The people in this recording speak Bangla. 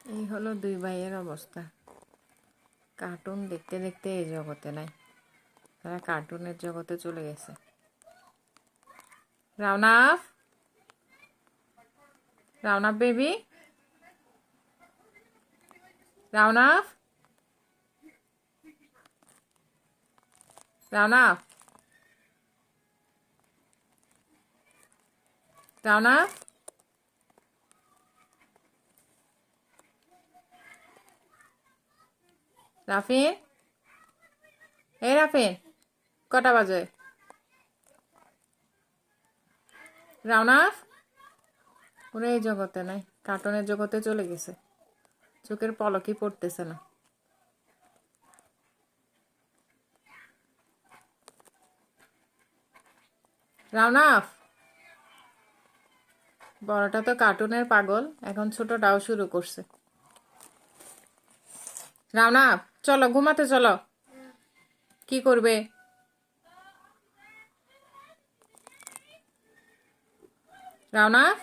এই হলো দুই ভাইয়ের অবস্থা। কার্টুন দেখতে দেখতে এই জগতে নাই, তারা কার্টুনের জগতে চলে গেছে। রাউনাফ, রাউনাফ বেবি, রাউনাফ, রাউনাফ, রাউনাফ, রাফিন, এই রাফিন, কটা বাজে? রাউনাফ, ওরা এই জগতে নাই, কার্টুনের জগতে চলে গেছে। চোখের পলকই পড়তেছে না। রাউনাফ, বড়টা তো কার্টুনের পাগল, এখন ছোটটাও শুরু করছে। রাউনাফ, চলো ঘুমাতে চলো। কি করবে? রাউনাফ,